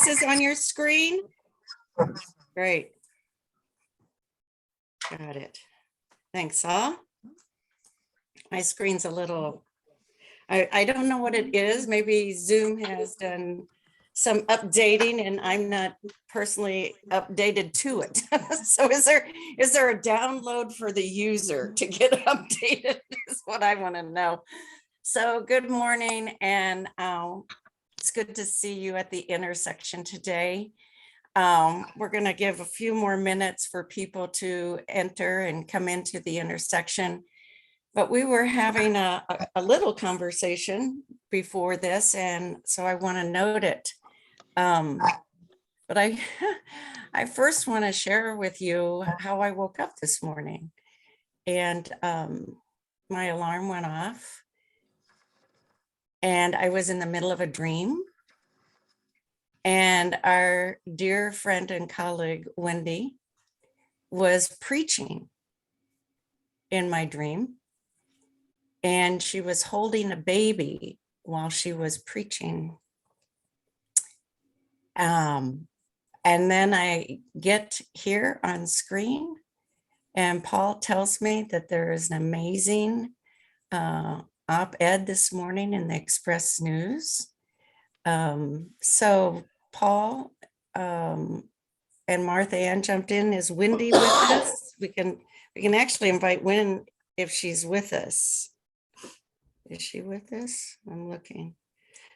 boxes on your screen? Great. Got it. Thanks, all. My screen's a little, I don't know what it is. Maybe Zoom has done some updating and I'm not personally updated to it. So is there a download for the user to get updated is what I want to know. So good morning, and it's good to see you at the intersection today. We're going to give a few more minutes for people to enter and come into the intersection. But we were having a little conversation before this, and so I want to note it. But I first want to share with you how I woke up this morning. And my alarm went off. And I was in the middle of a dream. And our dear friend and colleague, Wendy, was preaching in my dream. And she was holding a baby while she was preaching. And then I get here on screen and Paul tells me that there is an amazing op-ed this morning in the Express News. So Paul and Martha Ann jumped in. Is Wendy with us? We can actually invite Wendy if she's with us. Is she with us? I'm looking.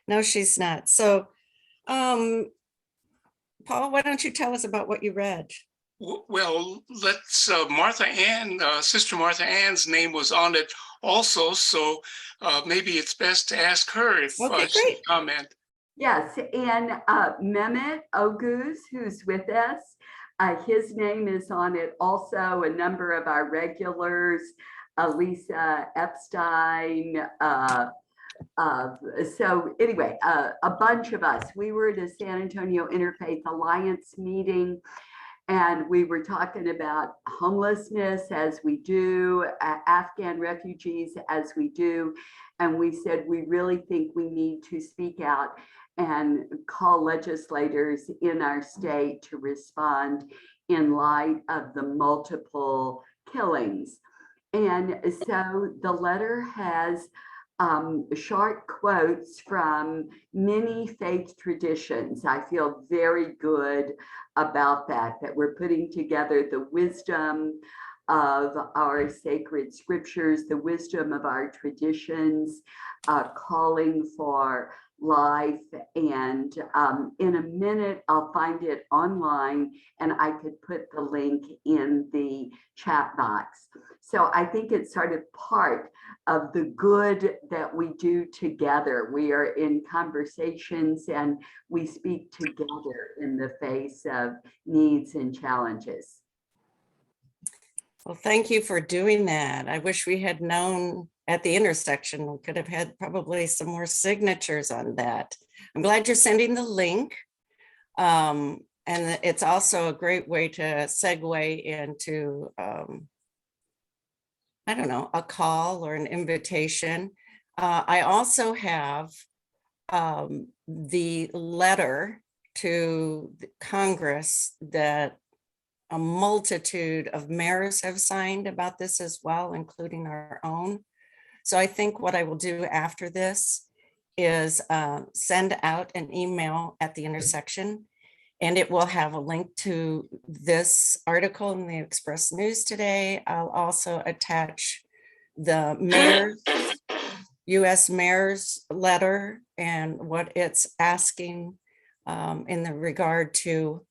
No, she's not. So, Paul, why don't you tell us about what you read? Well, let's, Martha Ann, Sister Martha Ann's name was on it also, so maybe it's best to ask her if she can comment. Yes, and Mehmet Oguz, who's with us, his name is on it also. A number of our regulars, Lisa Epstein. So anyway, a bunch of us. We were at a San Antonio Interfaith Alliance meeting, and we were talking about homelessness as we do, Afghan refugees as we do. And we said, we really think we need to speak out and call legislators in our state to respond in light of the multiple killings. And so the letter has short quotes from many faith traditions. I feel very good about that we're putting together the wisdom of our sacred scriptures, the wisdom of our traditions, calling for life. And in a minute, I'll find it online and I could put the link in the chat box. So I think it's sort of part of the good that we do together. We are in conversations and we speak together in the face of needs and challenges. Well, thank you for doing that. I wish we had known at the intersection. We could have had probably some more signatures on that. I'm glad you're sending the link. And it's also a great way to segue into, I don't know, a call or an invitation. I also have the letter to Congress that a multitude of mayors have signed about this as well, including our own. So I think what I will do after this is send out an email at the intersection, and it will have a link to this article in the Express News today. I'll also attach the mayor's, U.S. mayor's letter and what it's asking in the regard to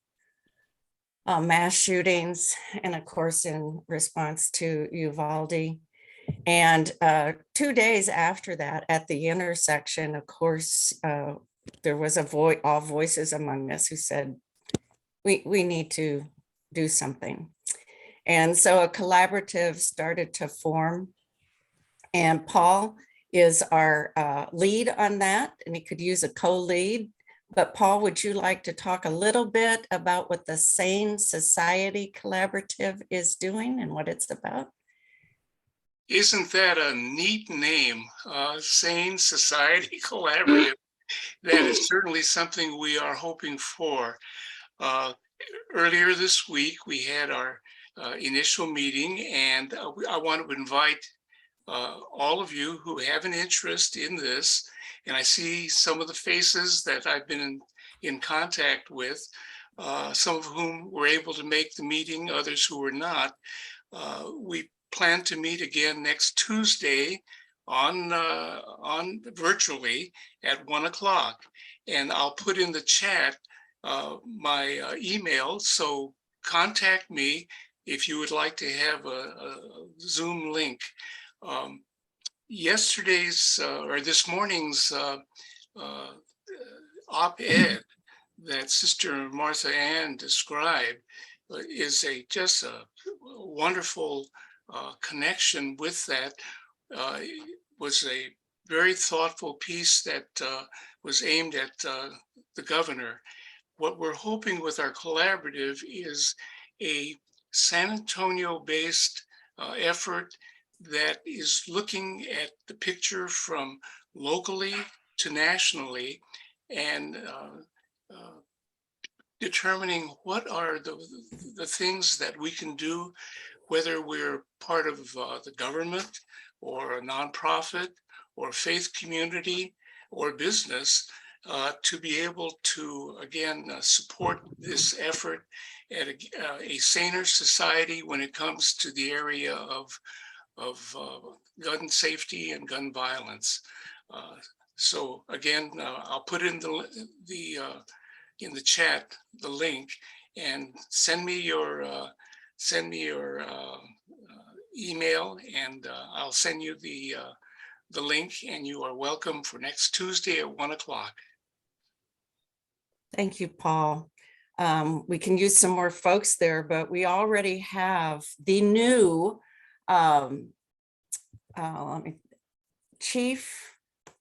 mass shootings, and of course in response to Uvalde. And 2 days after that, at the intersection, of course, there was all voices among us who said, we need to do something. And so a collaborative started to form, and Paul is our lead on that, and he could use a co-lead. But Paul, would you like to talk a little bit about what the Sane Society Collaborative is doing and what it's about? Isn't that a neat name? Sane Society Collaborative. That is certainly something we are hoping for. Earlier this week, we had our initial meeting, and I want to invite all of you who have an interest in this, and I see some of the faces that I've been in contact with, some of whom were able to make the meeting, others who were not. We plan to meet again next Tuesday on virtually at 1 o'clock, and I'll put in the chat my email, so contact me if you would like to have a Zoom link. Yesterday's or this morning's op-ed that Sister Martha Ann described is just a wonderful connection with that. It was a very thoughtful piece that was aimed at the governor. What we're hoping with our collaborative is a San Antonio-based effort that is looking at the picture from locally to nationally and determining what are the things that we can do, whether we're part of the government or a nonprofit or faith community or business, to be able to, again, support this effort at a saner society when it comes to the area of gun safety and gun violence. So again, I'll put in the chat the link, and send me your email, and I'll send you the link, and you are welcome for next Tuesday at 1 o'clock. Thank you, Paul. We can use some more folks there, but we already have the new chief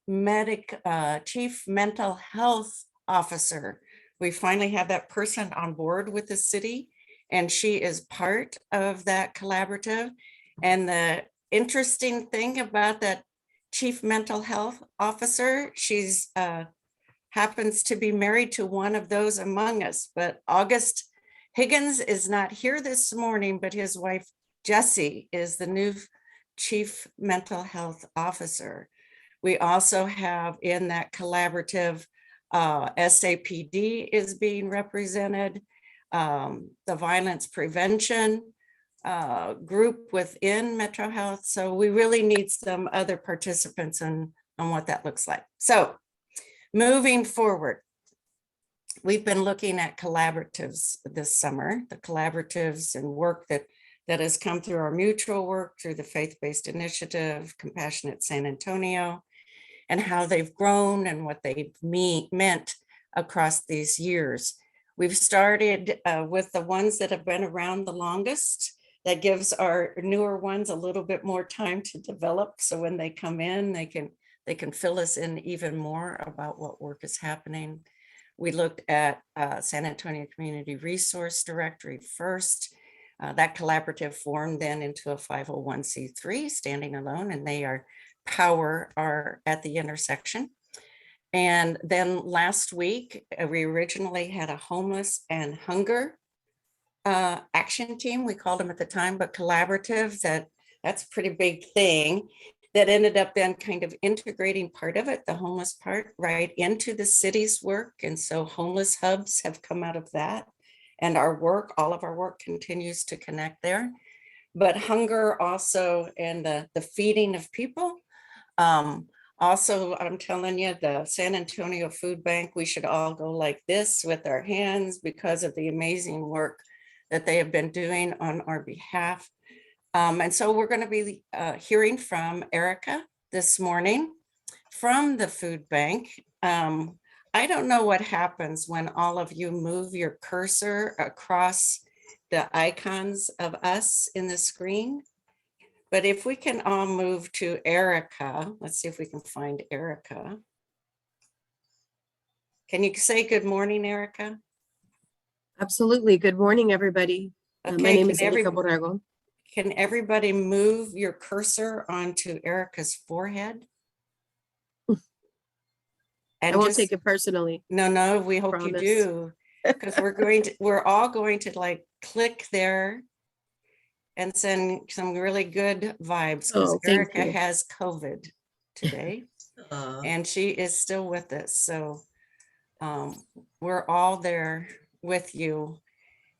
mental health officer. We finally have that person on board with the city, and she is part of that collaborative. And the interesting thing about that chief mental health officer, she's happens to be married to one of those among us, but August Higgins is not here this morning, but his wife Jessie is the new chief mental health officer. We also have in that collaborative, SAPD is being represented, the violence prevention group within Metro Health. So we really need some other participants on what that looks like. So moving forward, we've been looking at collaboratives this summer, the collaboratives and work that has come through our mutual work, through the faith-based initiative, Compassionate San Antonio, and how they've grown and what they've meant across these years. We've started with the ones that have been around the longest. That gives our newer ones a little bit more time to develop. So when they come in, they can fill us in even more about what work is happening. We looked at San Antonio Community Resource Directory first. That collaborative formed then into a 501c3 standing alone, and they are at the intersection. And then last week, we originally had a homeless and hunger action team. We called them at the time, but collaborative, that's a pretty big thing that ended up then kind of integrating part of it, the homeless part, right into the city's work. And so homeless hubs have come out of that. And our work, all of our work continues to connect there. But hunger also, and the feeding of people. Also, I'm telling you, the San Antonio Food Bank, we should all go like this with our hands because of the amazing work that they have been doing on our behalf. And so we're going to be hearing from Erika this morning from the food bank. I don't know what happens when all of you move your cursor across the icons of us in the screen, but if we can all move to Erika, let's see if we can find Erika. Can you say good morning, Erika? Absolutely. Good morning, everybody. Okay, my name is Erika Borrego. Can everybody move your cursor onto Erika's forehead? I And won't just, take it personally. no, we hope you Promise. do. Because we're all going to like click there and send some really good vibes because Oh, thank Erika you. has COVID today and she is still with us. So we're all there with you.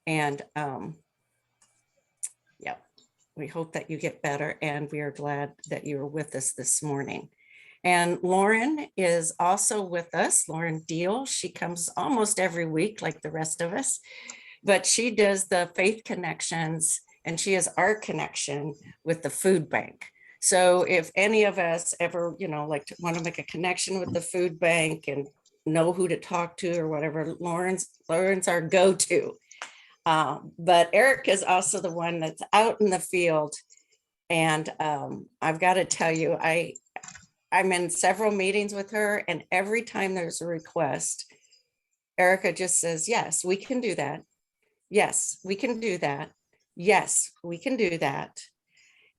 And yeah, we hope that you get better, and we are glad that you are with us this morning. And Lauren is also with us, Lauren Deal. She comes almost every week like the rest of us, but she does the faith connections, and she is our connection with the food bank. So if any of us ever, like want to make a connection with the food bank and know who to talk to or whatever, Lauren's our go-to. But Erika is also the one that's out in the field. And I've got to tell you, I'm in several meetings with her, and every time there's a request, Erika just says, yes, we can do that. Yes, we can do that. Yes, we can do that.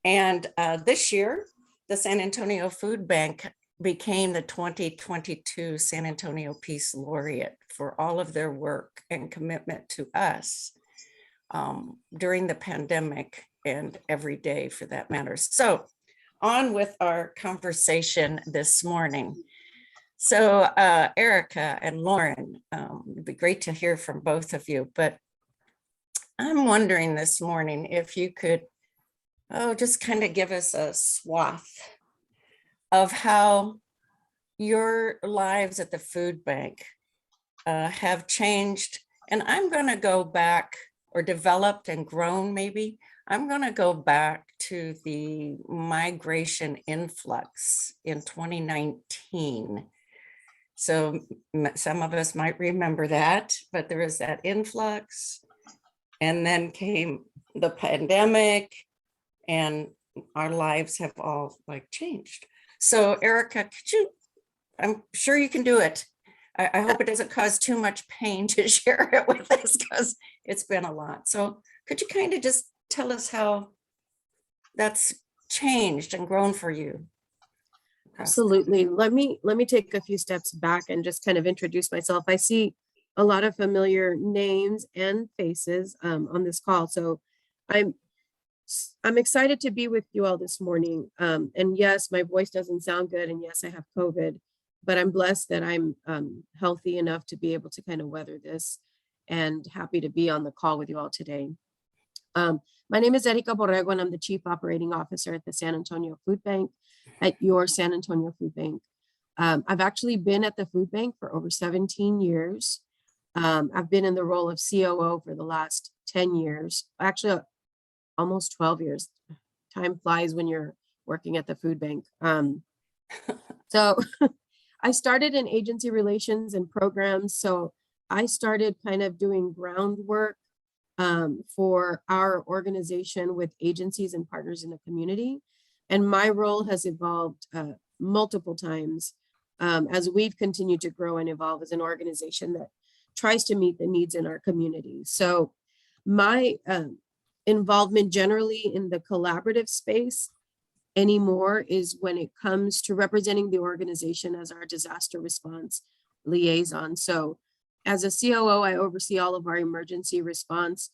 And this year, the San Antonio Food Bank became the 2022 San Antonio Peace Laureate for all of their work and commitment to us during the pandemic and every day for that matter. So on with our conversation this morning. So Erika and Lauren, it'd be great to hear from both of you, but I'm wondering this morning if you could, just kind of give us a swath of how your lives at the food bank have changed. And I'm going to go back, or developed and grown maybe. I'm going to go back to the migration influx in 2019. So some of us might remember that, but there was that influx, and then came the pandemic, and our lives have all like changed. So Erika, I'm sure you can do it. I hope it doesn't cause too much pain to share it with us, because it's been a lot. So could you kind of just tell us how that's changed and grown for you? Absolutely. Let me take a few steps back and just kind of introduce myself. I see a lot of familiar names and faces on this call. So I'm excited to be with you all this morning. And yes, my voice doesn't sound good. And yes, I have COVID, but I'm blessed that I'm healthy enough to be able to kind of weather this, and happy to be on the call with you all today. My name is Erika Borrego, and I'm the Chief Operating Officer at the San Antonio Food Bank, at your San Antonio Food Bank. I've actually been at the food bank for over 17 years. I've been in the role of COO for the last 10 years, actually almost 12 years. Time flies when you're working at the food bank. So I started in agency relations and programs. So I started kind of doing groundwork for our organization with agencies and partners in the community. And my role has evolved multiple times as we've continued to grow and evolve as an organization that tries to meet the needs in our community. So my involvement generally in the collaborative space anymore is when it comes to representing the organization as our disaster response liaison. So as a COO, I oversee all of our emergency response,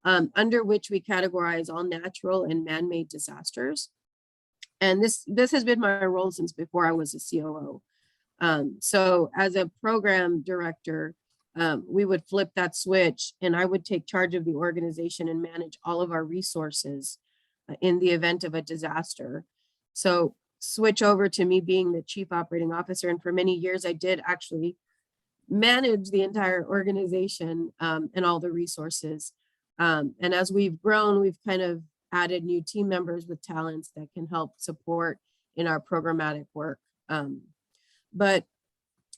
under which we categorize all natural and man-made disasters. And this has been my role since before I was a COO. So as a program director, we would flip that switch, and I would take charge of the organization and manage all of our resources in the event of a disaster. So switch over to me being the Chief Operating Officer. And for many years, I did actually manage the entire organization and all the resources. And as we've grown, we've kind of added new team members with talents that can help support in our programmatic work. But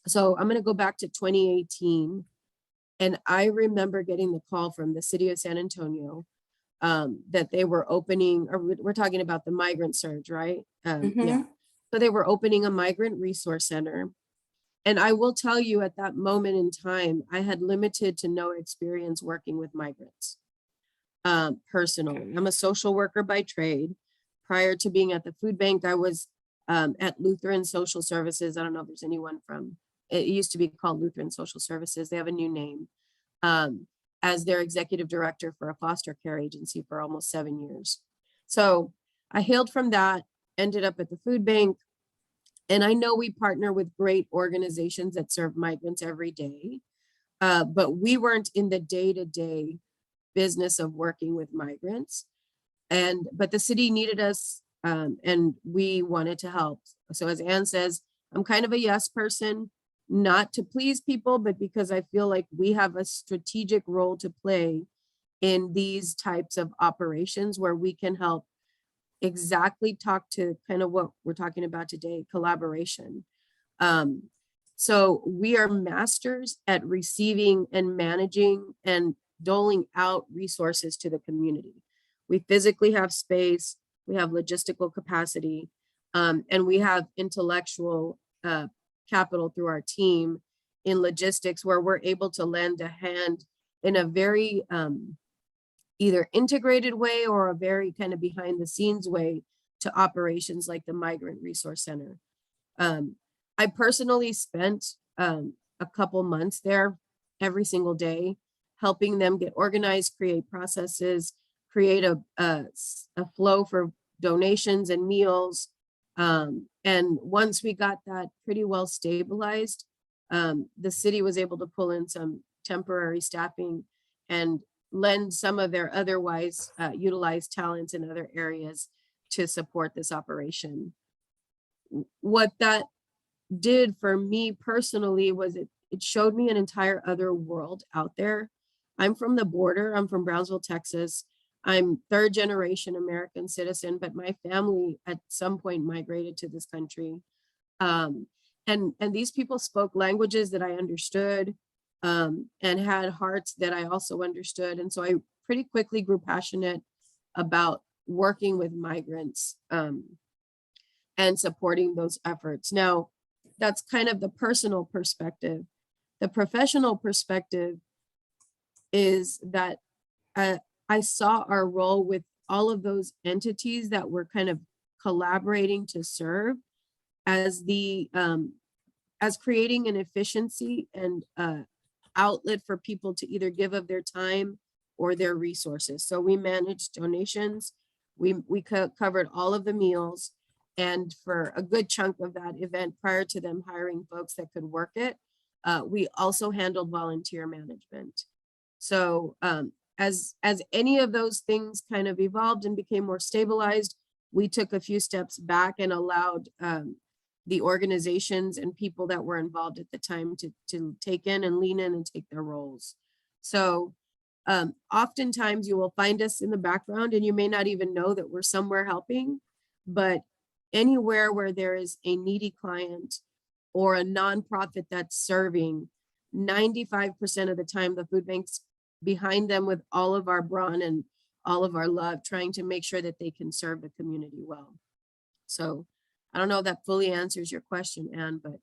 so I'm going to go back to 2018. And I remember getting the call from the city of San Antonio that they were opening, or we're talking about the migrant surge, right? Yeah. So they were opening a migrant resource center. And I will tell you, at that moment in time, I had limited to no experience working with migrants personally. I'm a social worker by trade. Prior to being at the food bank, I was at Lutheran Social Services. I don't know if there's anyone from it used to be called Lutheran Social Services. They have a new name, as their executive director for a foster care agency for almost 7 years. So I hailed from that, ended up at the food bank. And I know we partner with great organizations that serve migrants every day, but we weren't in the day-to-day business of working with migrants. But the city needed us, and we wanted to help. So as Anne says, I'm kind of a yes person, not to please people, but because I feel like we have a strategic role to play in these types of operations where we can help exactly talk to kind of what we're talking about today, collaboration. So we are masters at receiving and managing and doling out resources to the community. We physically have space, we have logistical capacity, and we have intellectual capital through our team in logistics where we're able to lend a hand in a very either integrated way or a very kind of behind the scenes way to operations like the Migrant Resource Center. I personally spent a couple months there every single day, helping them get organized, create processes, create a flow for donations and meals. And once we got that pretty well stabilized, the city was able to pull in some temporary staffing and lend some of their otherwise utilized talents in other areas to support this operation. What that did for me personally was it showed me an entire other world out there. I'm from the border. I'm from Brownsville, Texas. I'm third generation American citizen, but my family at some point migrated to this country. And these people spoke languages that I understood, and had hearts that I also understood. And so I pretty quickly grew passionate about working with migrants and supporting those efforts. Now, that's kind of the personal perspective. The professional perspective is that I saw our role with all of those entities that were kind of collaborating to serve as as creating an efficiency and outlet for people to either give of their time or their resources. So we managed donations. We covered all of the meals. And for a good chunk of that event, prior to them hiring folks that could work it, we also handled volunteer management. So as any of those things kind of evolved and became more stabilized, we took a few steps back and allowed the organizations and people that were involved at the time to take in and lean in and take their roles. So oftentimes you will find us in the background and you may not even know that we're somewhere helping, but anywhere where there is a needy client or a nonprofit that's serving, 95% of the time the food bank's behind them with all of our brawn and all of our love, trying to make sure that they can serve the community well. So I don't know if that fully answers your question, Anne, but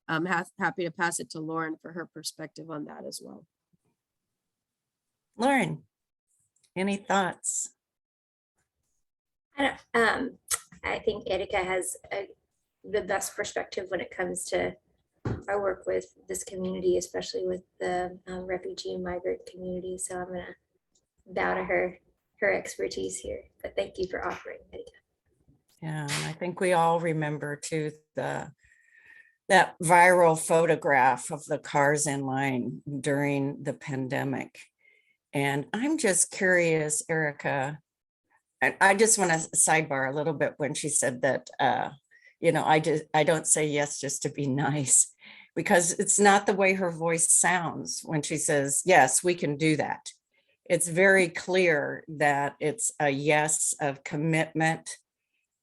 I'm happy to pass it to Lauren for her perspective on that as well. Lauren, any thoughts? I think Erika has the best perspective when it comes to our work with this community, especially with the refugee and migrant community. So I'm gonna bow to her expertise here, but thank you for offering, Erika. Yeah, and I think we all remember too that viral photograph of the cars in line during the pandemic. And I'm just curious, Erika, I just want to sidebar a little bit when she said that, I don't say yes just to be nice, because it's not the way her voice sounds when she says, yes, we can do that. It's very clear that it's a yes of commitment,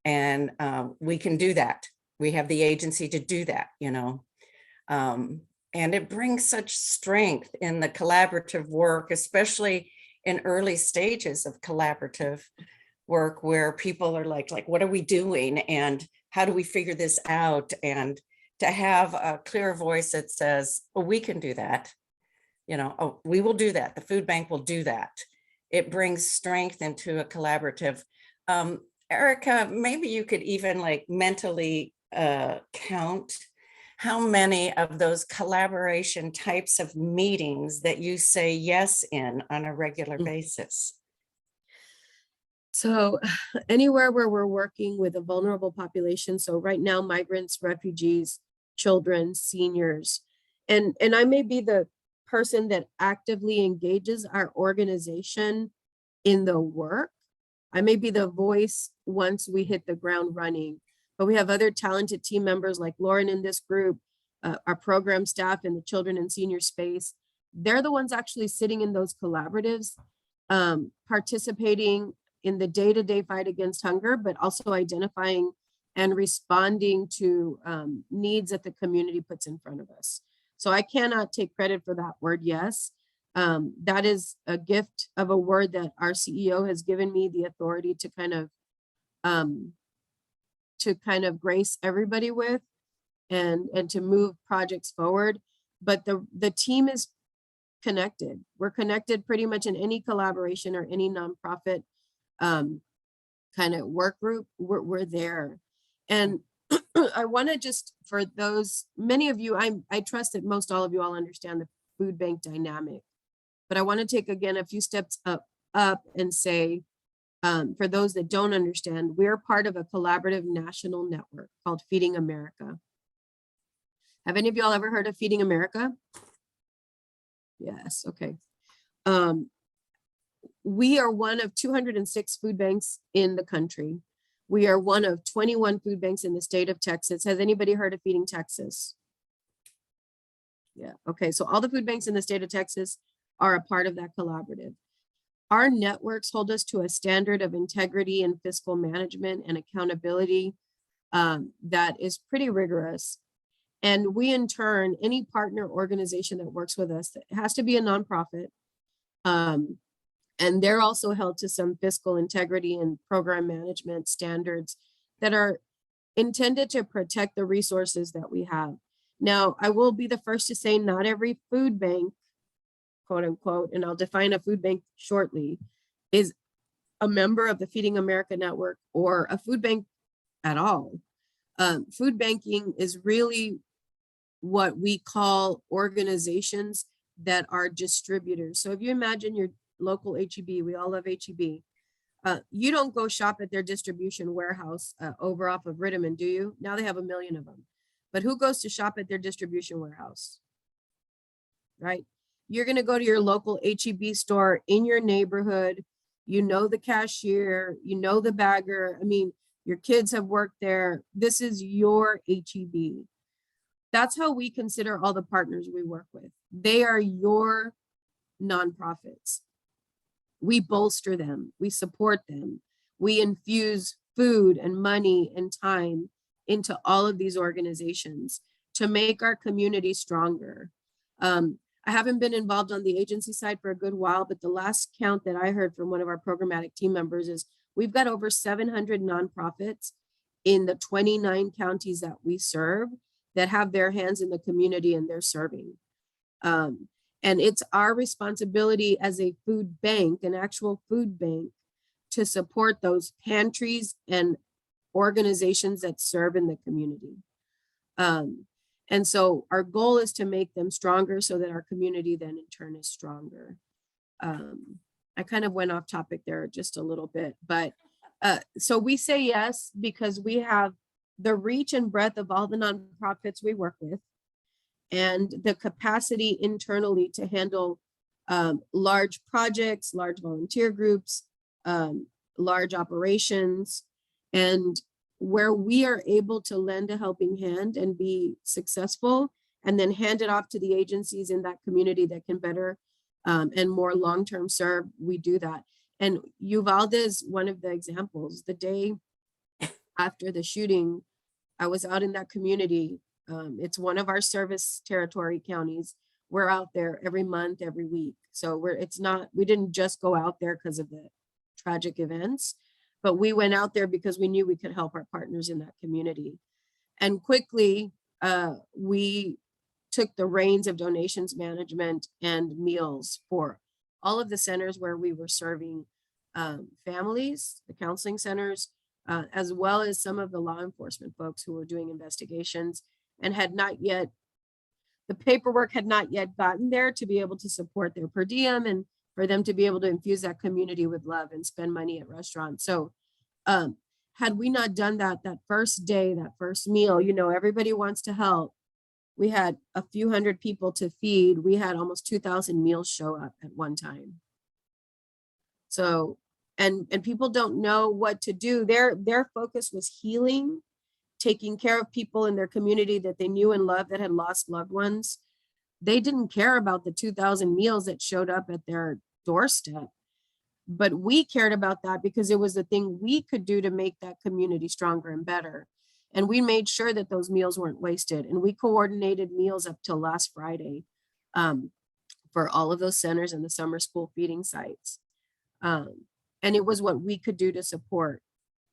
and we can do that. We have the agency to do that, and it brings such strength in the collaborative work, especially in early stages of collaborative work where people are like, what are we doing? And how do we figure this out? And to have a clear voice that says, oh, we can do that. Oh, we will do that. The food bank will do that. It brings strength into a collaborative. Erika, maybe you could even mentally count how many of those collaboration types of meetings that you say yes in on a regular basis? So anywhere where we're working with a vulnerable population, so right now, migrants, refugees, children, seniors, and I may be the person that actively engages our organization in the work. I may be the voice once we hit the ground running, but we have other talented team members like Lauren in this group, our program staff in the children and senior space. They're the ones actually sitting in those collaboratives, participating in the day-to-day fight against hunger, but also identifying and responding to needs that the community puts in front of us. So I cannot take credit for that word yes. That is a gift of a word that our CEO has given me the authority to kind of grace everybody with and to move projects forward. But the team is connected. We're connected pretty much in any collaboration or any nonprofit kind of work group. We're there. And I want to just, for those, many of you, I trust that most all of you all understand the food bank dynamic, but I want to take again a few steps up and say, for those that don't understand, we're part of a collaborative national network called Feeding America. Have any of y'all ever heard of Feeding America? Yes, okay. We are one of 206 food banks in the country. We are one of 21 food banks in the state of Texas. Has anybody heard of Feeding Texas? Yeah, okay, so all the food banks in the state of Texas are a part of that collaborative. Our networks hold us to a standard of integrity and fiscal management and accountability that is pretty rigorous. And we, in turn, any partner organization that works with us, it has to be a nonprofit. And they're also held to some fiscal integrity and program management standards that are intended to protect the resources that we have. Now, I will be the first to say not every food bank, quote unquote, and I'll define a food bank shortly, is a member of the Feeding America Network or a food bank at all. Food banking is really what we call organizations that are distributors. So if you imagine your local HEB, we all love HEB. You don't go shop at their distribution warehouse over off of Rittiman, do you? Now they have 1 million of them. But who goes to shop at their distribution warehouse? Right? You're going to go to your local HEB store in your neighborhood. You know the cashier, you know the bagger. I mean, your kids have worked there. This is your HEB. That's how we consider all the partners we work with. They are your nonprofits. We bolster them, we support them, we infuse food and money and time into all of these organizations to make our community stronger. I haven't been involved on the agency side for a good while, but the last count that I heard from one of our programmatic team members is we've got over 700 nonprofits in the 29 counties that we serve that have their hands in the community and they're serving. And it's our responsibility as a food bank, an actual food bank, to support those pantries and organizations that serve in the community. And so our goal is to make them stronger so that our community then in turn is stronger. I kind of went off topic there just a little bit, but so we say yes because we have the reach and breadth of all the nonprofits we work with, and the capacity internally to handle large projects, large volunteer groups, large operations, and where we are able to lend a helping hand and be successful and then hand it off to the agencies in that community that can better and more long-term serve, we do that. And Uvalde is one of the examples. The day after the shooting, I was out in that community. It's one of our service territory counties. We're out there every month, every week. So we didn't just go out there because of the tragic events, but we went out there because we knew we could help our partners in that community. And quickly, we took the reins of donations management and meals for all of the centers where we were serving families, the counseling centers, as well as some of the law enforcement folks who were doing investigations. and had not yet, the paperwork had not yet gotten there to be able to support their per diem and for them to be able to infuse that community with love and spend money at restaurants. So had we not done that first day, that first meal, you know, everybody wants to help. We had a few hundred people to feed. We had almost 2,000 meals show up at one time. So, and people don't know what to do. Their focus was healing, taking care of people in their community that they knew and loved that had lost loved ones. They didn't care about the 2,000 meals that showed up at their doorstep. But we cared about that because it was the thing we could do to make that community stronger and better. And we made sure that those meals weren't wasted. And we coordinated meals up till last Friday for all of those centers and the summer school feeding sites. And it was what we could do to support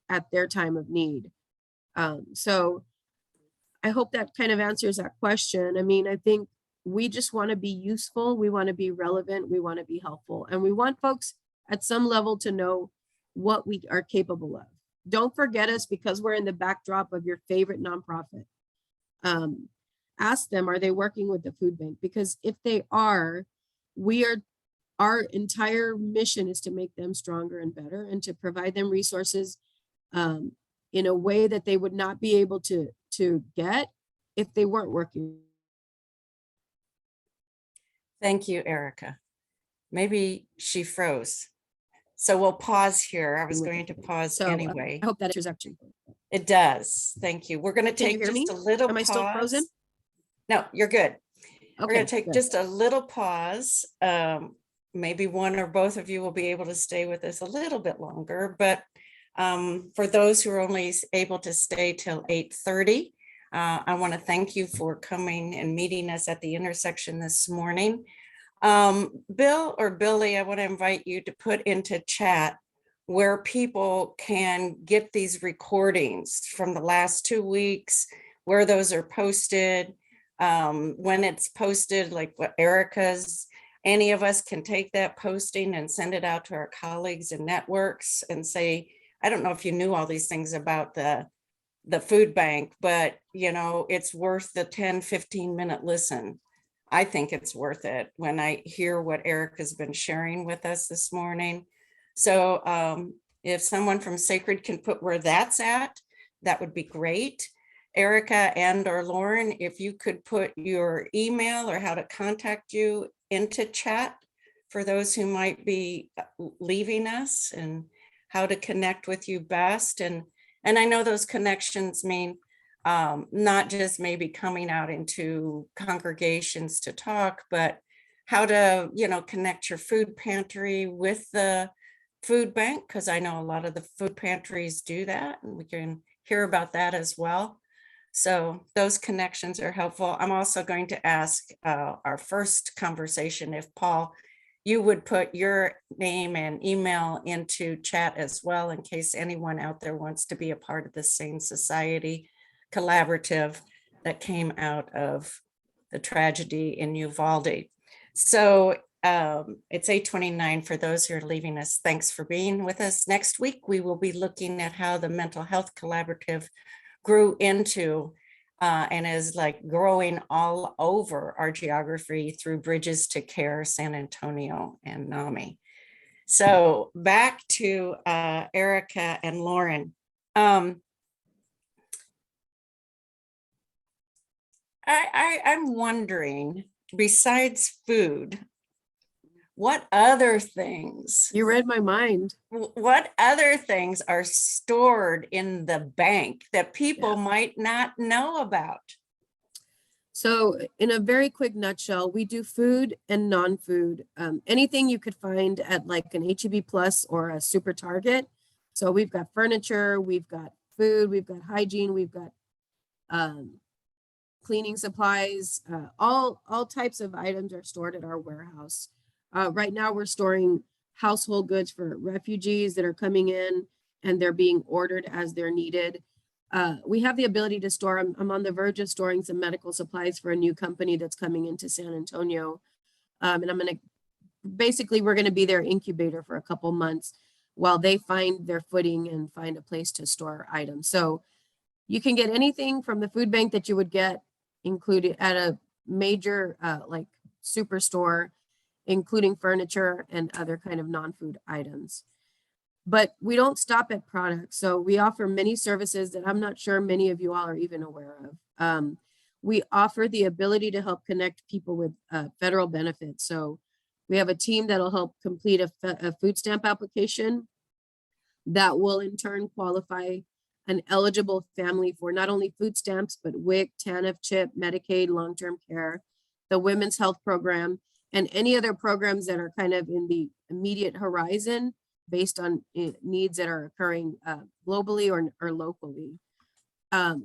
at their time of need. So I hope that kind of answers that question. I mean, I think we just want to be useful. We want to be relevant. We want to be helpful. And we want folks at some level to know what we are capable of. Don't forget us because we're in the backdrop of your favorite nonprofit. Ask them, are they working with the food bank? Because if they are, our entire mission is to make them stronger and better and to provide them resources in a way that they would not be able to get if they weren't working. Thank you, Erika. Maybe she froze. So we'll pause here. I was going to pause So anyway. I hope that answers actually. It does. Thank you. We're going to Can you take hear just me? a little Am I pause. still frozen? No, you're good. We're going Okay, to take good. just a little pause. Maybe one or both of you will be able to stay with us a little bit longer, but for those who are only able to stay till 8:30, I want to thank you for coming and meeting us at the intersection this morning. Bill or Billy, I want to invite you to put into chat where people can get these recordings from the last 2 weeks, where those are posted, when it's posted, like what Erika's, any of us can take that posting and send it out to our colleagues and networks and say, I don't know if you knew all these things about the food bank, but you know, it's worth the 10-15 minute listen. I think it's worth it when I hear what Erika's been sharing with us this morning. So if someone from Sacred can put where that's at, that would be great. Erika and or Lauren, if you could put your email or how to contact you into chat for those who might be leaving us and how to connect with you best. And I know those connections mean not just maybe coming out into congregations to talk, but how to, you know, connect your food pantry with the food bank, because I know a lot of the food pantries do that, and we can hear about that as well. So those connections are helpful. I'm also going to ask our first conversation if Paul, you would put your name and email into chat as well, in case anyone out there wants to be a part of the Sane Society collaborative that came out of the tragedy in Uvalde. So it's 8:29 for those who are leaving us. Thanks for being with us. Next week, we will be looking at how the mental health collaborative grew into and is like growing all over our geography through Bridges to Care, San Antonio and NAMI. So back to Erika and Lauren. I'm wondering, besides food, what other things? You read my mind. What other things are stored in the bank that people might not know about? So in a very quick nutshell, we do food and non-food, anything you could find at like an HEB Plus or a Super Target. So we've got furniture, we've got food, we've got hygiene, we've got cleaning supplies, all types of items are stored at our warehouse. Right now we're storing household goods for refugees that are coming in and they're being ordered as they're needed. We have the ability to store, I'm on the verge of storing some medical supplies for a new company that's coming into San Antonio. And I'm going to, basically we're going to be their incubator for a couple months while they find their footing and find a place to store items. So you can get anything from the food bank that you would get included at a major like superstore, including furniture and other kind of non-food items. But we don't stop at products. So we offer many services that I'm not sure many of you all are even aware of. We offer the ability to help connect people with federal benefits. So we have a team that'll help complete a food stamp application that will in turn qualify an eligible family for not only food stamps, but WIC, TANF, CHIP, Medicaid, long-term care, the Women's Health Program, and any other programs that are kind of in the immediate horizon based on needs that are occurring globally or locally.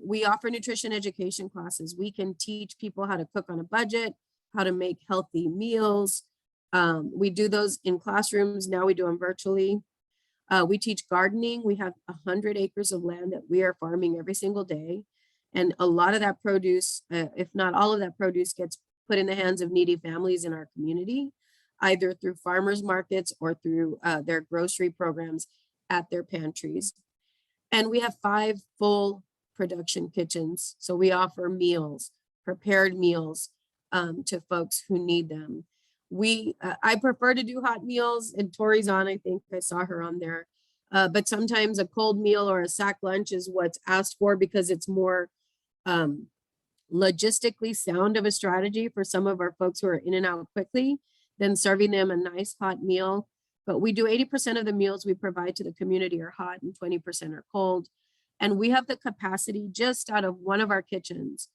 We offer nutrition education classes. We can teach people how to cook on a budget, how to make healthy meals. We do those in classrooms. Now we do them virtually. We teach gardening. We have 100 acres of land that we are farming every single day. And a lot of that produce, if not all of that produce, gets put in the hands of needy families in our community, either through farmers markets or through their grocery programs at their pantries. And we have 5 full production kitchens. So we offer meals, prepared meals to folks who need them. I prefer to do hot meals, and Tori's on, I think I saw her on there. But sometimes a cold meal or a sack lunch is what's asked for because it's more logistically sound of a strategy for some of our folks who are in and out quickly than serving them a nice hot meal. But we do 80% of the meals we provide to the community are hot and 20% are cold. And we have the capacity just out of one of our kitchens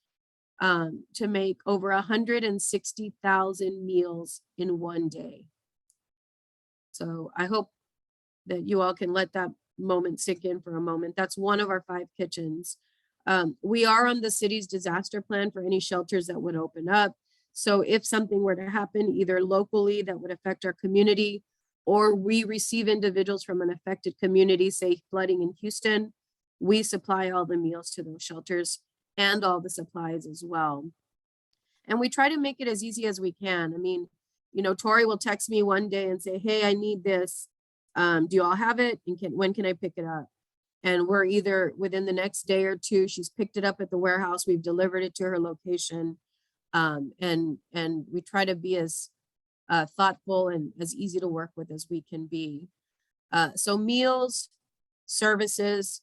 to make over 160,000 meals in one day. So I hope that you all can let that moment sink in for a moment. That's one of our 5 kitchens. We are on the city's disaster plan for any shelters that would open up. So if something were to happen either locally that would affect our community, or we receive individuals from an affected community, say flooding in Houston, we supply all the meals to those shelters and all the supplies as well. And we try to make it as easy as we can. I mean, you know, Tori will text me one day and say, hey, I need this. Do you all have it? And when can I pick it up? And we're either within the next day or 2, she's picked it up at the warehouse, we've delivered it to her location. And we try to be as thoughtful and as easy to work with as we can be. So meals, services,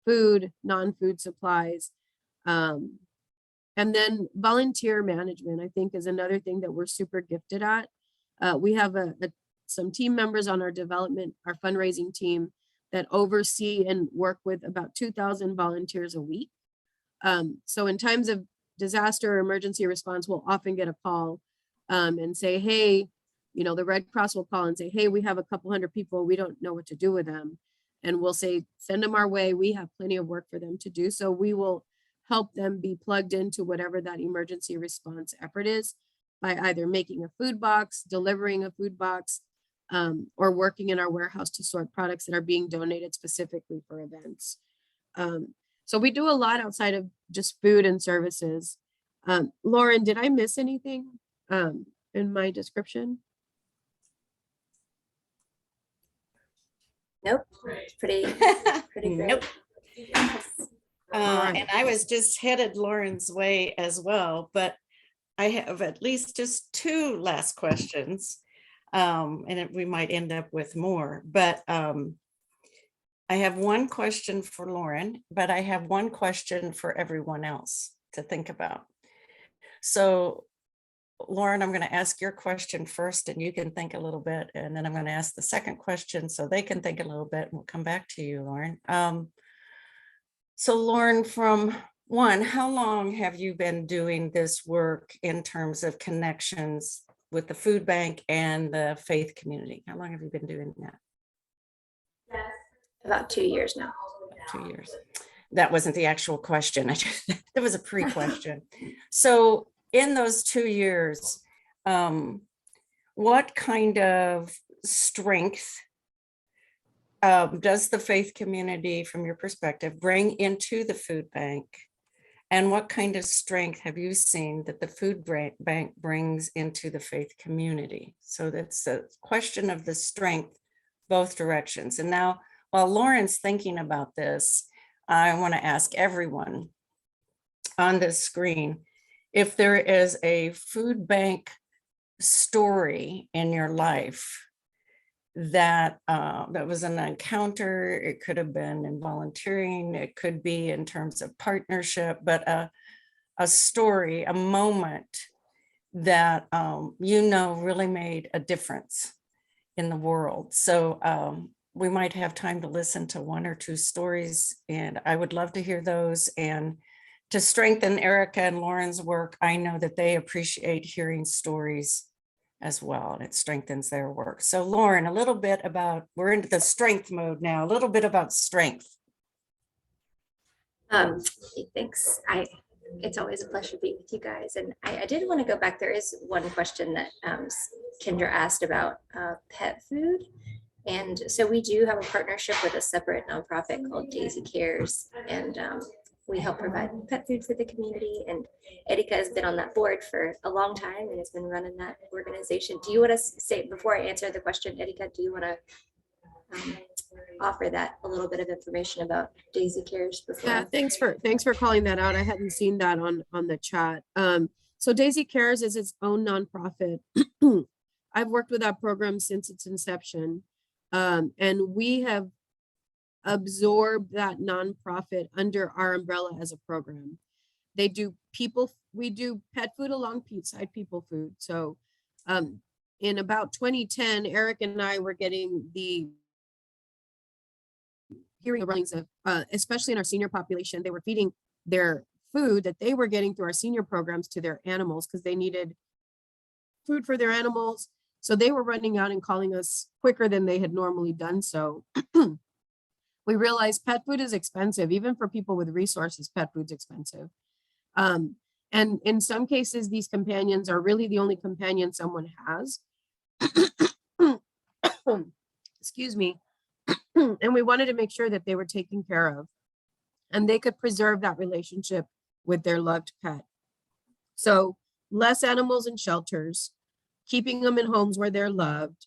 food, non-food supplies, and then volunteer management, I think, is another thing that we're super gifted at. We have some team members on our development, our fundraising team, that oversee and work with about 2,000 volunteers a week. So in times of disaster or emergency response, we'll often get a call and say, hey, you know, the Red Cross will call and say, hey, we have a couple hundred people, we don't know what to do with them. And we'll say, send them our way. We have plenty of work for them to do. So we will help them be plugged into whatever that emergency response effort is by either making a food box, delivering a food box, or working in our warehouse to sort products that are being donated specifically for events. So we do a lot outside of just food and services. Lauren, did I miss anything in my description? Nope, it's pretty great. Nope. Alright. And I was just headed Lauren's way as well, but I have at least just 2 last questions. We might end up with more, but I have one question for Lauren, but I have one question for everyone else to think about. So Lauren, I'm going to ask your question first and you can think a little bit, and then I'm going to ask the second question so they can think a little bit, and we'll come back to you, Lauren. So Lauren, from one, how long have you been doing this work in terms of connections with the food bank and the faith community? How long have you been doing that? About 2 years now. 2 years. That wasn't the actual question. That was a pre-question. So in those 2 years, what kind of strength does the faith community, from your perspective, bring into the food bank? And what kind of strength have you seen that the food bank brings into the faith community? So that's a question of the strength, both directions. And now, while Lauren's thinking about this, I want to ask everyone on this screen, if there is a food bank story in your life that that was an encounter, it could have been in volunteering, it could be in terms of partnership, but a story, a moment that really made a difference in the world. So we might have time to listen to one or two stories, and I would love to hear those. And to strengthen Erika and Lauren's work, I know that they appreciate hearing stories as well, and it strengthens their work. So Lauren, a little bit about, we're into the strength mode now, a little bit about strength. Thanks. It's always a pleasure to be with you guys. And I did want to go back. There is one question that Kendra asked about pet food. And so we do have a partnership with a separate nonprofit called Daisy Cares. And we help provide pet food for the community. And Erika has been on that board for a long time and has been running that organization. Do you want to say, before I answer the question, Erika, do you want to offer that a little bit of information about Daisy Cares before? Yeah, thanks for calling that out. I hadn't seen that on the chat. So Daisy Cares is its own nonprofit. I've worked with that program since its inception, and we have absorbed that nonprofit under our umbrella as a program. They do we do pet food alongside people food. So in about 2010, Eric and I were getting the hearing the rumblings of, especially in our senior population, they were feeding their food that they were getting through our senior programs to their animals because they needed food for their animals. So they were running out and calling us quicker than they had normally done so. We realized pet food is expensive. Even for people with resources, pet food's expensive. And in some cases, these companions are really the only companion someone has. Excuse me. And we wanted to make sure that they were taken care of and they could preserve that relationship with their loved pet. So less animals in shelters, keeping them in homes where they're loved,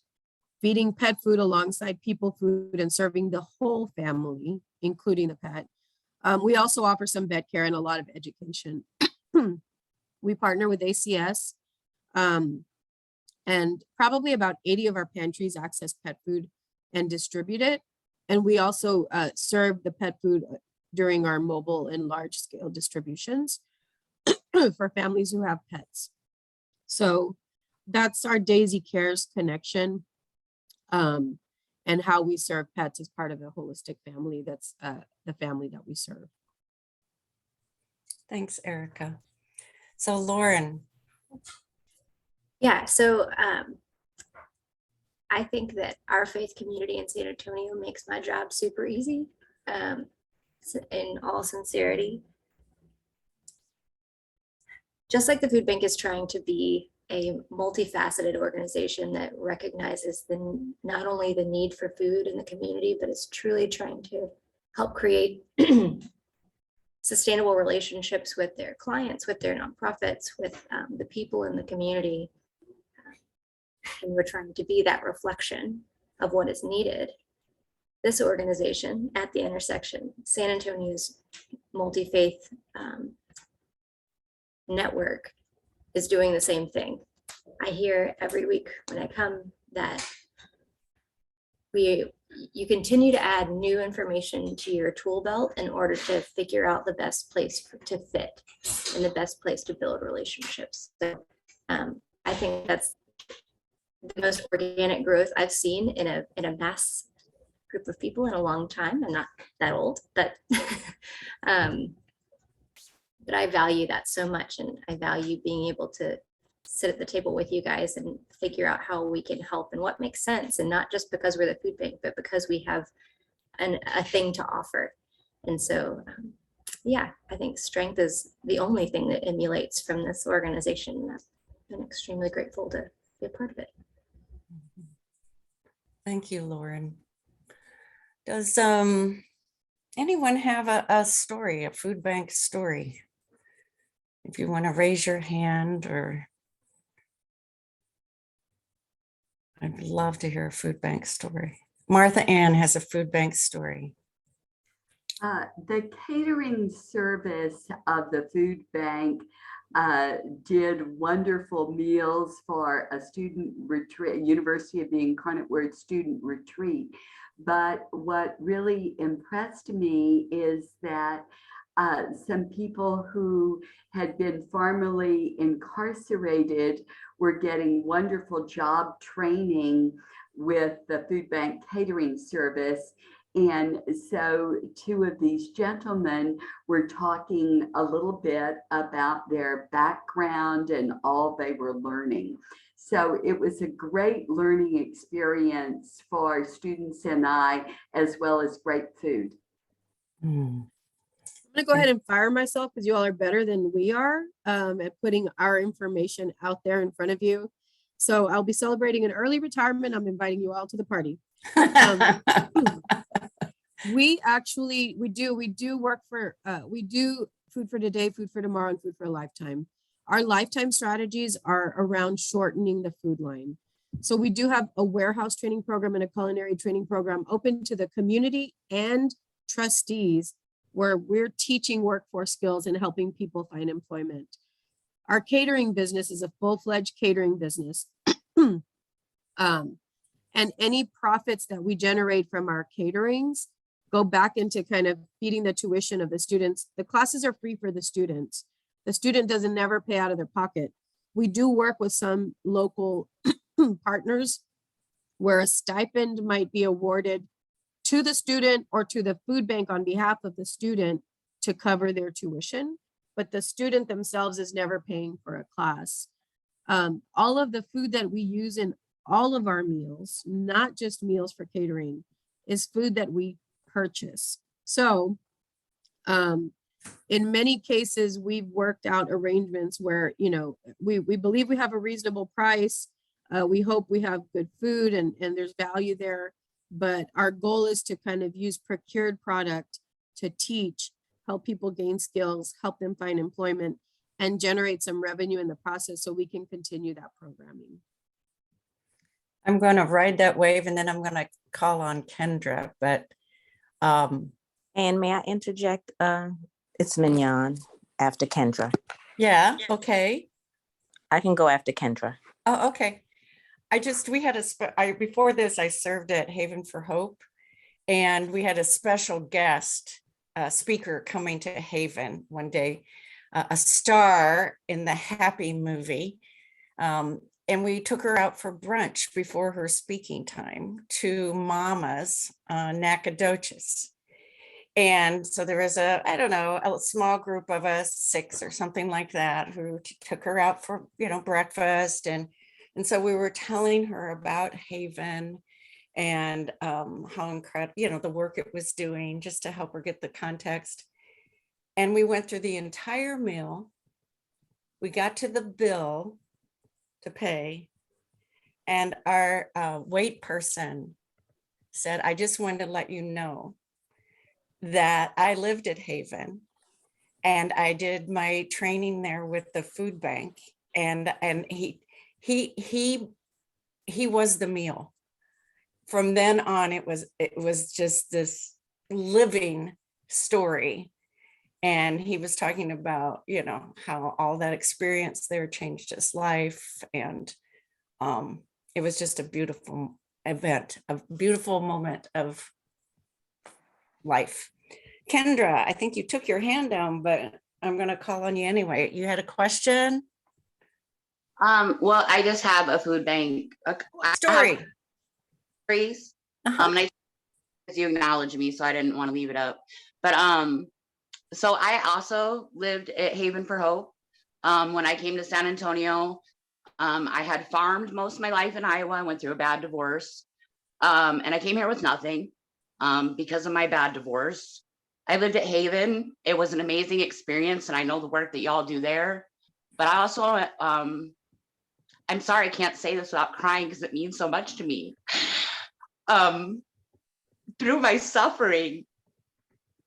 feeding pet food alongside people food, and serving the whole family, including the pet. We also offer some vet care and a lot of education. We partner with ACS, and probably about 80 of our pantries access pet food and distribute it. And we also serve the pet food during our mobile and large scale distributions for families who have pets. So that's our Daisy Cares connection, and how we serve pets as part of a holistic family. That's the family that we serve. Thanks, Erika. So Lauren. Yeah, so I think that our faith community in San Antonio makes my job super easy, in all sincerity. Just like the food bank is trying to be a multifaceted organization that recognizes not only the need for food in the community, but is truly trying to help create sustainable relationships with their clients, with their nonprofits, with the people in the community. And we're trying to be that reflection of what is needed. This organization at the intersection, San Antonio's multi-faith network, is doing the same thing. I hear every week when I come that you continue to add new information to your tool belt in order to figure out the best place to fit and the best place to build relationships. So I think that's the most organic growth I've seen in a mass group of people in a long time. I'm not that old, but but I value that so much, and I value being able to sit at the table with you guys and figure out how we can help and what makes sense, and not just because we're the food bank, but because we have a thing to offer. And so, yeah, I think strength is the only thing that emulates from this organization. I've been extremely grateful to be a part of it. Thank you, Lauren. Does anyone have a story, a food bank story? If you want to raise your hand, or I'd love to hear a food bank story. Martha Ann has a food bank story. The catering service of the food bank did wonderful meals for a student retreat, University of the Incarnate Word student retreat. But what really impressed me is that some people who had been formerly incarcerated were getting wonderful job training with the food bank catering service. And so two of these gentlemen were talking a little bit about their background and all they were learning. So it was a great learning experience for students and I, as well as great food. Mm. I'm gonna go ahead and fire myself because you all are better than we are at putting our information out there in front of you. So I'll be celebrating an early retirement. I'm inviting you all to the party. We do work for, we do food for today, food for tomorrow, and food for a lifetime. Our lifetime strategies are around shortening the food line. So we do have a warehouse training program and a culinary training program open to the community and trustees, where we're teaching workforce skills and helping people find employment. Our catering business is a full-fledged catering business. And any profits that we generate from our caterings go back into kind of feeding the tuition of the students. The classes are free for the students. The student doesn't never pay out of their pocket. We do work with some local partners where a stipend might be awarded to the student or to the food bank on behalf of the student to cover their tuition, but the student themselves is never paying for a class. All of the food that we use in all of our meals, not just meals for catering, is food that we purchase. So in many cases, we've worked out arrangements where, you know, we believe we have a reasonable price. We hope we have good food and there's value there. But our goal is to kind of use procured product to teach, help people gain skills, help them find employment, and generate some revenue in the process so we can continue that programming. I'm going to ride that wave and then I'm going to call on Kendra, but And may I interject? It's Mignon after Kendra. yeah, okay. I can go after Kendra. Oh, okay. We had before this, I served at Haven for Hope, and we had a special guest speaker coming to Haven one day, a star in the Happy movie. And we took her out for brunch before her speaking time to Mama's Nacogdoches. And so there was a small group of us, 6 or something like that, who took her out for, breakfast. And so we were telling her about Haven and how incredible, the work it was doing, just to help her get the context. And we went through the entire meal. We got to the bill to pay. And our wait person said, I just wanted to let you know that I lived at Haven and I did my training there with the food bank, and he was the meal. From then on, it was just this living story. And he was talking about, how all that experience there changed his life. And it was just a beautiful event, a beautiful moment of life. Kendra, I think you took your hand down, but I'm going to call on you anyway. You had a question? Well, I just have a food bank Story. And you acknowledged me, so I didn't want to leave it up. But so I also lived at Haven for Hope. When I came to San Antonio, I had farmed most of my life in Iowa. I went through a bad divorce, and I came here with nothing because of my bad divorce. I lived at Haven. It was an amazing experience, and I know the work that y'all do there. But I also, I'm sorry I can't say this without crying because it means so much to me. Through my suffering,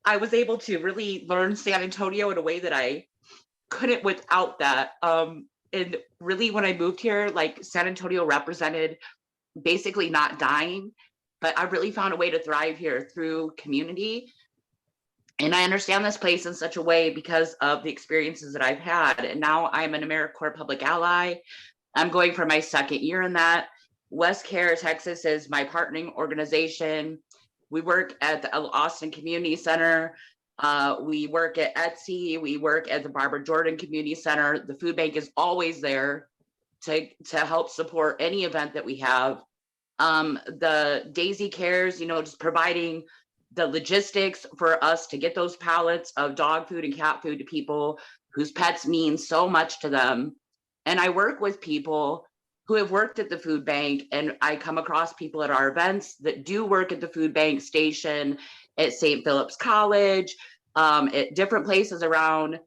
I was able to really learn San Antonio in a way that I couldn't without that. And really, when I moved here, like, San Antonio represented basically not dying, but I really found a way to thrive here through community. And I understand this place in such a way because of the experiences that I've had. And now I'm an AmeriCorps Public Ally. I'm going for my second year in that. West Care, Texas is my partnering organization. We work at the Austin Community Center. We work at Etsy. We work at the Barbara Jordan Community Center. The food bank is always there to help support any event that we have. The Daisy Cares, just providing the logistics for us to get those pallets of dog food and cat food to people whose pets mean so much to them. And I work with people who have worked at the food bank, and I come across people at our events that do work at the food bank station, at St. Philip's College, at different places around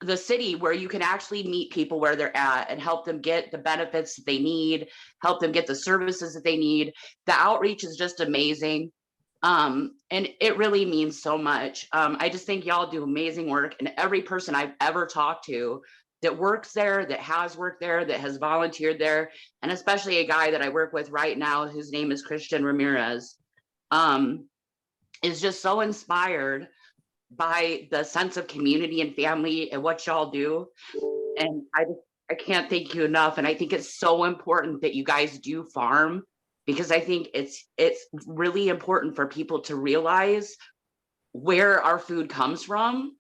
the city where you can actually meet people where they're at and help them get the benefits that they need, help them get the services that they need. The outreach is just amazing. And it really means so much. I just think y'all do amazing work, and every person I've ever talked to that works there, that has worked there, that has volunteered there, and especially a guy that I work with right now, whose name is Christian Ramirez, is just so inspired by the sense of community and family and what y'all do. And I can't thank you enough. And I think it's so important that you guys do farm, because I think it's really important for people to realize where our food comes from,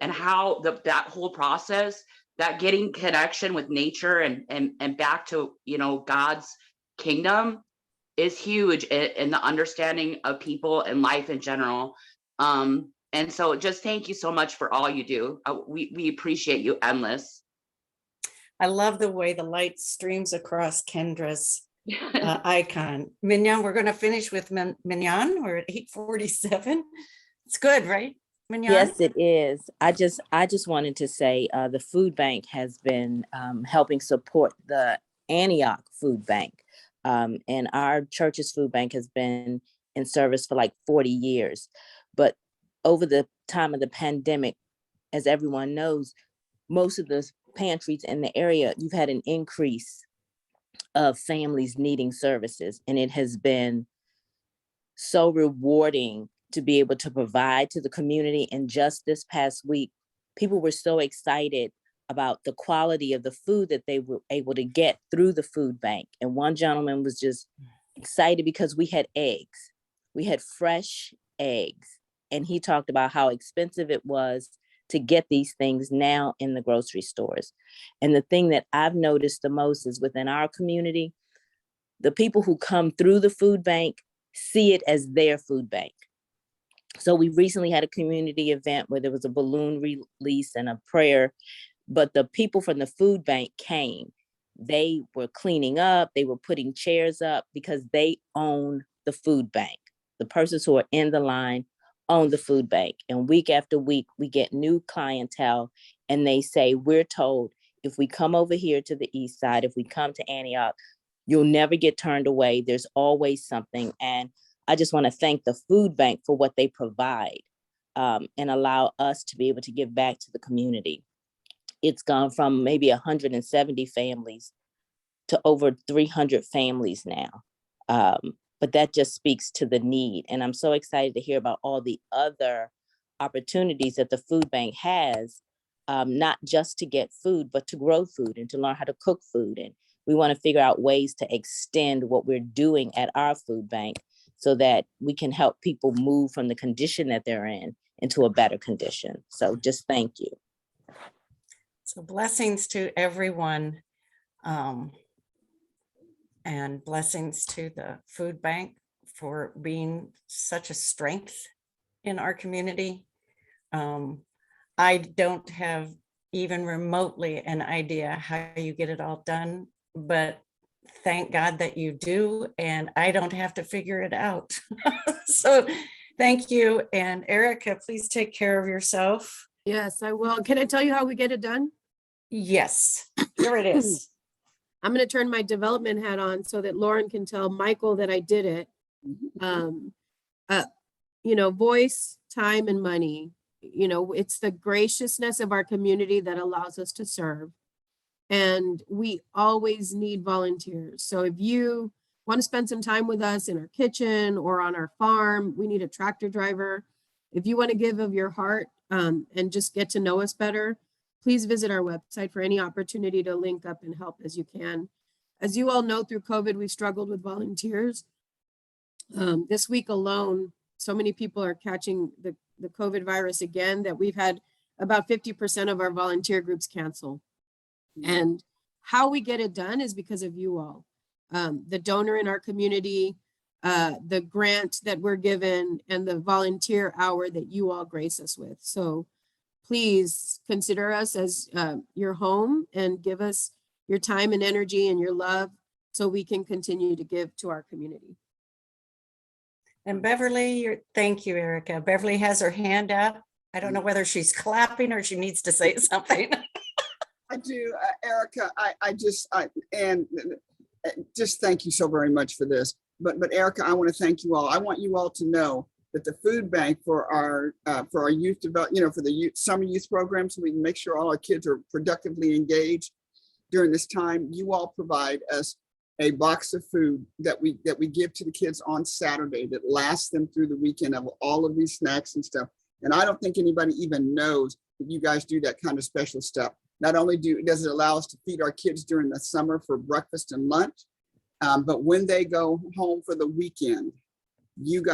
and how that whole process, that getting connection with nature and back to God's kingdom is huge in the understanding of people and life in general. And so just thank you so much for all you do. We appreciate you endless. I love the way the light streams across Kendra's icon. Mignon, we're going to finish with Mignon. We're at 8:47. It's good, right, Mignon? Yes, it is. I just wanted to say the food bank has been helping support the Antioch Food Bank. And our church's food bank has been in service for like 40 years. But over the time of the pandemic, as everyone knows, most of the pantries in the area, you've had an increase of families needing services. And it has been so rewarding to be able to provide to the community. And just this past week, people were so excited about the quality of the food that they were able to get through the food bank. And one gentleman was just excited because we had eggs. We had fresh eggs. And he talked about how expensive it was to get these things now in the grocery stores. And the thing that I've noticed the most is within our community, the people who come through the food bank see it as their food bank. So we recently had a community event where there was a balloon release and a prayer, but the people from the food bank came. They were cleaning up, they were putting chairs up because they own the food bank. The persons who are in the line own the food bank. And week after week, we get new clientele, and they say, we're told if we come over here to the east side, if we come to Antioch, you'll never get turned away. There's always something. And I just want to thank the food bank for what they provide, and allow us to be able to give back to the community. It's gone from maybe 170 families to over 300 families now. But that just speaks to the need. And I'm so excited to hear about all the other opportunities that the food bank has, not just to get food, but to grow food and to learn how to cook food. And we want to figure out ways to extend what we're doing at our food bank so that we can help people move from the condition that they're in into a better condition. So just thank you. So blessings to everyone. And blessings to the food bank for being such a strength in our community. I don't have even remotely an idea how you get it all done, but thank God that you do, and I don't have to figure it out. So thank you. And Erika, please take care of yourself. Yes, I will. Can I tell you how we get it done? Yes, here it is. I'm going to turn my development hat on so that Lauren can tell Michael that I did it. Voice, time, and money. It's the graciousness of our community that allows us to serve. And we always need volunteers. So if you want to spend some time with us in our kitchen or on our farm, we need a tractor driver. If you want to give of your heart and just get to know us better, please visit our website for any opportunity to link up and help as you can. As you all know, through COVID, we struggled with volunteers. This week alone, so many people are catching the COVID virus again that we've had about 50% of our volunteer groups cancel. And how we get it done is because of you all. The donor in our community, the grant that we're given, and the volunteer hour that you all grace us with. So please consider us as your home and give us your time and energy and your love so we can continue to give to our community. And Beverly, thank you, Erika. Beverly has her hand up. I don't know whether she's clapping or she needs to say something. I do, Erika. And just thank you so very much for this. But Erika, I want to thank you all. I want you all to know that the food bank for our youth development, for the summer youth program, so we can make sure all our kids are productively engaged during this time. You all provide us a box of food that we give to the kids on Saturday that lasts them through the weekend of all of these snacks and stuff. And I don't think anybody even knows that you guys do that kind of special stuff. Not only does it allow us to feed our kids during the summer for breakfast and lunch, but when they go home for the weekend, you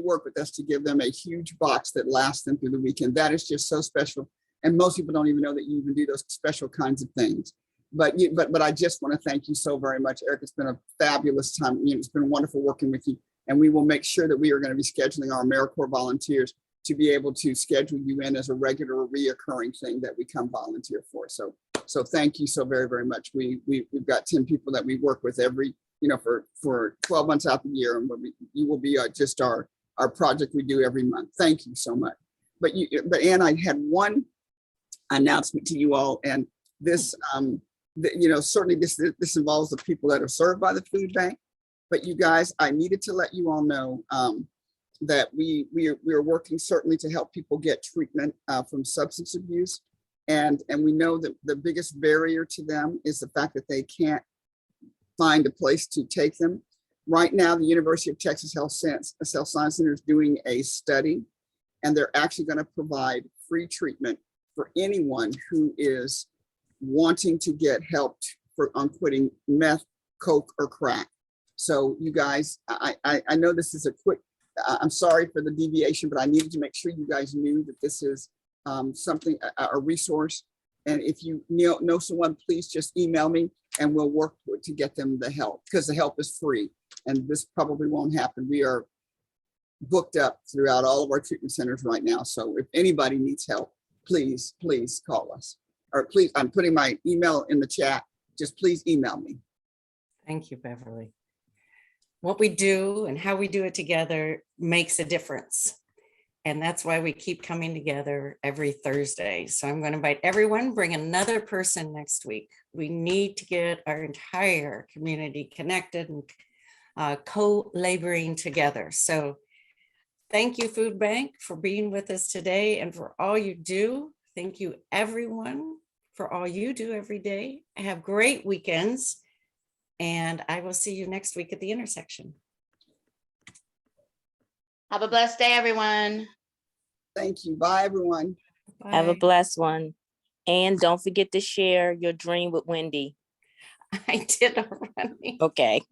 work with us to give them a huge box that lasts them through the weekend. That is just so special. And most people don't even know that you even do those special kinds of things. But I just want to thank you so very much, Erika. It's been a fabulous time. It's been wonderful working with you. And we will make sure that we are going to be scheduling our AmeriCorps volunteers to be able to schedule you in as a regular reoccurring thing that we come volunteer for. So thank you so very, very much. We've got 10 people that we work with every, for 12 months out the year. And you will be just our project we do every month. Thank you so much. But Ann, I had one announcement to you all, and this, certainly this involves the people that are served by the food bank. But you guys, I needed to let you all know that we are working certainly to help people get treatment from substance abuse. And we know that the biggest barrier to them is the fact that they can't find a place to take them. Right now, the University of Texas Health Science Center is doing a study, and they're actually going to provide free treatment for anyone who is wanting to get help on quitting meth, coke, or crack. So you guys, I know this is a quick, I'm sorry for the deviation, but I needed to make sure you guys knew that this is something, a resource. And if you know someone, please just email me and we'll work to get them the help, because the help is free. And this probably won't happen. We are booked up throughout all of our treatment centers right now. So if anybody needs help, please call us. Or please, I'm putting my email in the chat. Just please email me. Thank you, Beverly. What we do and how we do it together makes a difference. And that's why we keep coming together every Thursday. So I'm going to invite everyone, bring another person next week. We need to get our entire community connected and co-laboring together. So thank you, Food Bank, for being with us today and for all you do. Thank you, everyone, for all you do every day. Have great weekends. And I will see you next week at the intersection. Have a blessed day, everyone. Thank you. Bye, everyone. Have a Bye. blessed one. And don't forget to share your dream with Wendy. I did already. Okay.